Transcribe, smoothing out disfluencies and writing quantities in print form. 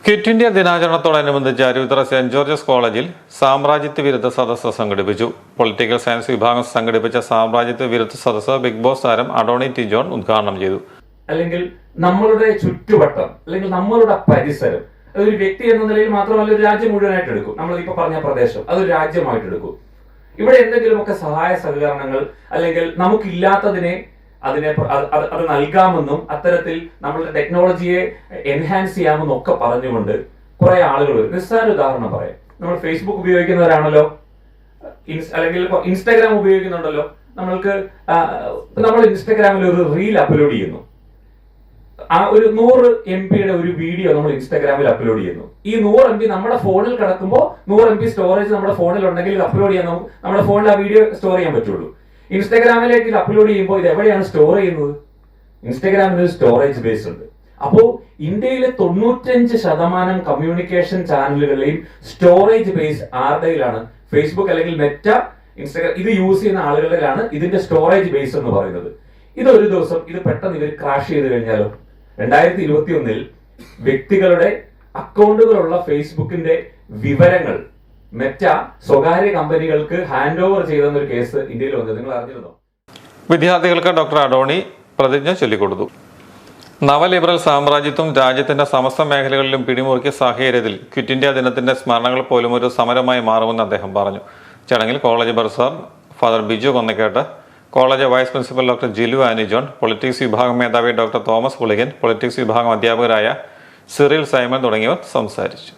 Quit India ദിനാചരണത്തോടനുബന്ധിച്ച് Aruvithura Saint George's കോളേജിൽ സാമ്രാജ്യത്വ വിരുദ്ധ സദസ്സ് സംഘടിപ്പിച്ചു. പൊളിറ്റിക്കൽ സയൻസ് വിഭാഗം സംഘടിപ്പിച്ച സാമ്രാജ്യത്വ വിരുദ്ധ സദസ്സ് ബിഗ് ബോസ് താരം അഡോണി ടി ജോൺ ഉദ്ഘാടനം ചെയ്തു. അല്ലെങ്കിൽ നമ്മളുടെ ചുറ്റുവട്ടം അല്ലെങ്കിൽ നമ്മളുടെ പരിസരം അതൊരു വ്യക്തി എന്ന നിലയിൽ മാത്രമല്ല, ഒരു രാജ്യം മുഴുവനായിട്ട് എടുക്കും. നമ്മൾ ഇപ്പൊ പറഞ്ഞ പ്രദേശം അതൊരു രാജ്യമായിട്ട് എടുക്കും. ഇവിടെ എന്തെങ്കിലുമൊക്കെ സഹായ സഹകരണങ്ങൾ അല്ലെങ്കിൽ നമുക്കില്ലാത്തതിനെ അത് നൽകാമെന്നും അത്തരത്തിൽ നമ്മളുടെ ടെക്നോളജിയെ എൻഹാൻസ് ചെയ്യാമെന്നും ഒക്കെ പറഞ്ഞുകൊണ്ട് കുറെ ആളുകൾ വരും. നിസ്സാര ഉദാഹരണം പറയാം. നമ്മൾ ഫേസ്ബുക്ക് ഉപയോഗിക്കുന്നവരാണല്ലോ, അല്ലെങ്കിൽ ഇൻസ്റ്റാഗ്രാം ഉപയോഗിക്കുന്നുണ്ടല്ലോ. നമ്മൾ ഇൻസ്റ്റാഗ്രാമിൽ ഒരു റീൽ അപ്ലോഡ് ചെയ്യുന്നു. ആ ഒരു 100 MB ഒരു വീഡിയോ നമ്മൾ ഇൻസ്റ്റാഗ്രാമിൽ അപ്ലോഡ് ചെയ്യുന്നു. ഈ 100 MB നമ്മുടെ ഫോണിൽ കിടക്കുമ്പോൾ 100 MB സ്റ്റോറേജ് നമ്മുടെ ഫോണിൽ ഉണ്ടെങ്കിൽ ഇത് അപ്ലോഡ് ചെയ്യാൻ നമ്മുടെ ഫോണിൽ ആ വീഡിയോ സ്റ്റോർ ചെയ്യാൻ പറ്റുള്ളൂ. ഇൻസ്റ്റാഗ്രാമിലേക്ക് ഇത് അപ്ലോഡ് ചെയ്യുമ്പോൾ ഇത് എവിടെയാണ് സ്റ്റോർ ചെയ്യുന്നത്? ഇൻസ്റ്റാഗ്രാമിൽ ഒരു സ്റ്റോറേജ് ബേസ് ഉണ്ട്. അപ്പോ ഇന്ത്യയിലെ 95% കമ്മ്യൂണിക്കേഷൻ ചാനലുകളിലെയും സ്റ്റോറേജ് ബേസ് ആരുടെയിലാണ്? ഫേസ്ബുക്ക് അല്ലെങ്കിൽ മെറ്റ, ഇൻസ്റ്റാഗ്രാം ഇത് യൂസ് ചെയ്യുന്ന ആളുകളിലാണ് ഇതിന്റെ സ്റ്റോറേജ് ബേസ് എന്ന് പറയുന്നത്. ഇതൊരു ദിവസം ഇത് പെട്ടെന്ന് ഇവർ ക്രാഷ് ചെയ്ത് കഴിഞ്ഞാലോ? 2021 വ്യക്തികളുടെ അക്കൗണ്ടുകളുള്ള ഫേസ്ബുക്കിന്റെ വിവരങ്ങൾ മെറ്റ സ്വകാര്യ കമ്പനികൾക്ക് ഹാൻഡ് ഓവർ ചെയ്തെന്നൊരു കേസ് ഇന്ത്യയിൽ വന്നത് നിങ്ങൾ അറിഞ്ഞിരുന്നോ? വിദ്യാർത്ഥികൾക്ക് ഡോക്ടർ അഡോണി പ്രതിജ്ഞ ചൊല്ലിക്കൊടുത്തു. നവലിബറൽ സാമ്രാജ്യത്വം രാജ്യത്തിന്റെ സമസ്ത മേഖലകളിലും പിടിമുറുക്കിയ സാഹചര്യത്തിൽ ക്വിറ്റ് ഇന്ത്യ ദിനത്തിന്റെ സ്മരണകൾ പോലും ഒരു സമരമായി മാറുമെന്ന് അദ്ദേഹം പറഞ്ഞു. ചടങ്ങിൽ college bursar father Biju Konnakkett, college vice principal doctor Jilu Annie John, politics വിഭാഗം മേധാവി ഡോക്ടർ തോമസ് പുളികൻ, പൊളിറ്റിക്സ് വിഭാഗം അധ്യാപകരായ സിറിൽ സൈമൺ തുടങ്ങിയവർ സംസാരിച്ചു.